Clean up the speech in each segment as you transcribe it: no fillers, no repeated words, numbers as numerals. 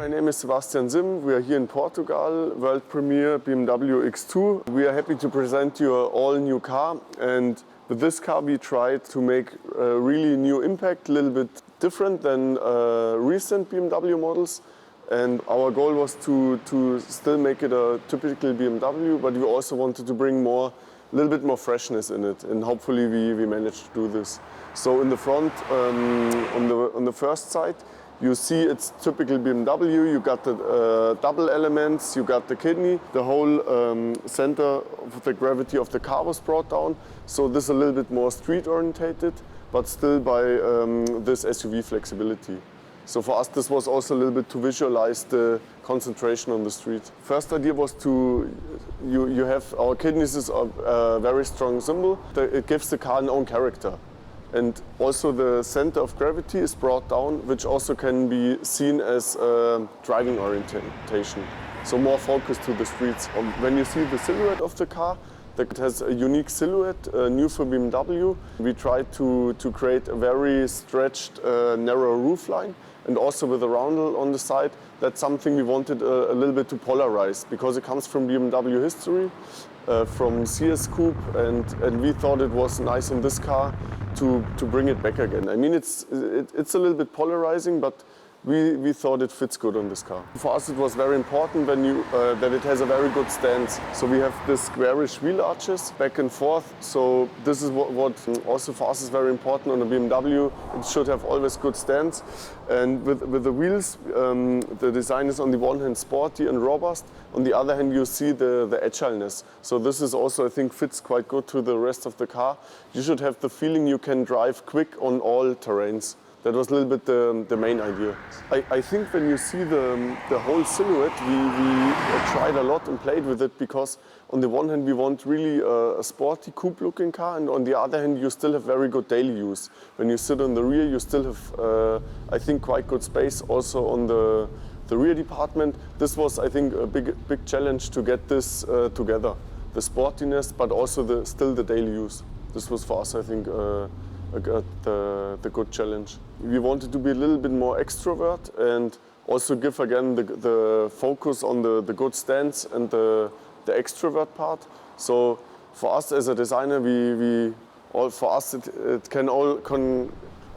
My name is Sebastian Simm. We are here in Portugal, world premiere BMW X2. We are happy to present you an all-new car, and with this car we tried to make a really new impact, a little bit different than recent BMW models. And our goal was to still make it a typical BMW, but we also wanted to bring a little bit more freshness in it, and hopefully we managed to do this. So in the front, on the first side, you see it's typical BMW. You got the double elements, you got the kidney, the whole center of the gravity of the car was brought down. So this is a little bit more street orientated, but still by this SUV flexibility. So for us, this was also a little bit to visualize the concentration on the street. First idea was you have our kidneys is a very strong symbol. It gives the car an own character. And also the center of gravity is brought down, which also can be seen as driving orientation. So more focus to the streets. When you see the silhouette of the car, it has a unique silhouette, new for BMW. We tried to create a very stretched, narrow roofline, and also with a roundel on the side. That's something we wanted a little bit to polarize, because it comes from BMW history, from CS Coupe, and we thought it was nice in this car to bring it back again. I mean, it's a little bit polarizing, but we thought it fits good on this car. For us, it was very important that it has a very good stance. So we have this squarish wheel arches back and forth. So this is what also for us is very important on a BMW. It should have always good stance. And with the wheels, the design is on the one hand sporty and robust. On the other hand, you see the agileness. So this is also, I think, fits quite good to the rest of the car. You should have the feeling you can drive quick on all terrains. That was a little bit the main idea. I think when you see the whole silhouette, we tried a lot and played with it, because on the one hand we want really a sporty coupe looking car, and on the other hand you still have very good daily use. When you sit on the rear, you still have, I think, quite good space also on the rear department. This was, I think, a big challenge to get this together. The sportiness, but also still the daily use. This was for us, I think, the good challenge. We wanted to be a little bit more extrovert and also give again the focus on the good stance and the extrovert part. So for us as a designer, for us it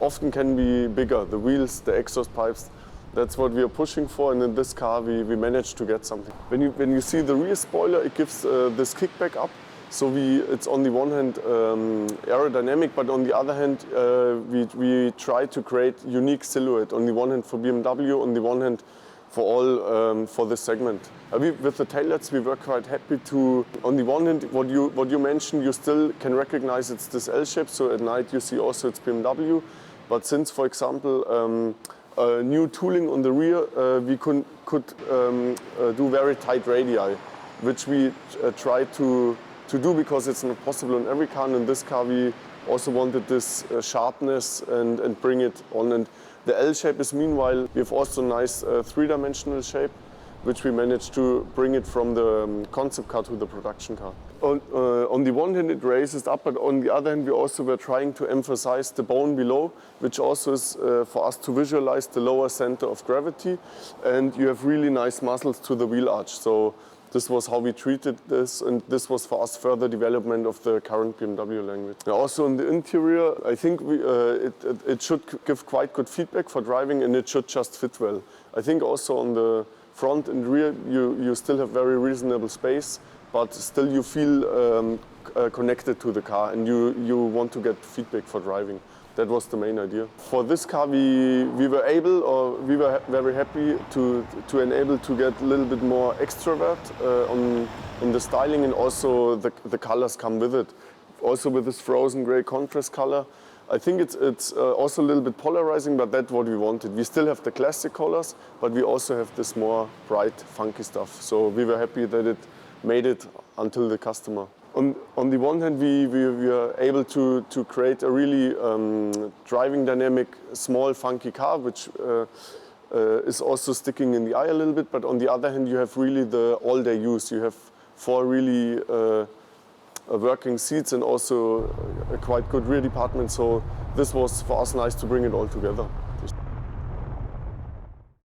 often can be bigger. The wheels, the exhaust pipes. That's what we are pushing for, and in this car we managed to get something. When you see the rear spoiler, it gives this kickback up. So it's on the one hand aerodynamic, but on the other hand we try to create unique silhouette. On the one hand for BMW, on the one hand for this segment. With the taillights we were quite happy to. On the one hand, what you mentioned, you still can recognize it's this L shape. So at night you see also it's BMW. But since, for example, new tooling on the rear, we could do very tight radii, which we tried to do, because it's not possible on every car. And in this car we also wanted this sharpness and bring it on. And the L shape is, meanwhile, we have also a nice three-dimensional shape, which we managed to bring it from the concept car to the production car. On the one hand it raises up, but on the other hand we also were trying to emphasize the bone below, which also is for us to visualize the lower center of gravity, and you have really nice muscles to the wheel arch. So this was how we treated this, and this was for us further development of the current BMW language. Also in the interior, I think it should give quite good feedback for driving, and it should just fit well. I think also on the front and rear you still have very reasonable space, but still you feel connected to the car, and you want to get feedback for driving. That was the main idea. For this car we were very happy to enable to get a little bit more extrovert on the styling, and also the colors come with it. Also with this frozen gray contrast color. I think it's also a little bit polarizing, but that's what we wanted. We still have the classic colors, but we also have this more bright, funky stuff. So we were happy that it made it until the customer. On the one hand, we are able to create a really driving dynamic, small, funky car, which is also sticking in the eye a little bit. But on the other hand, you have really the all-day use. You have 4 really working seats and also a quite good rear department. So this was for us nice to bring it all together.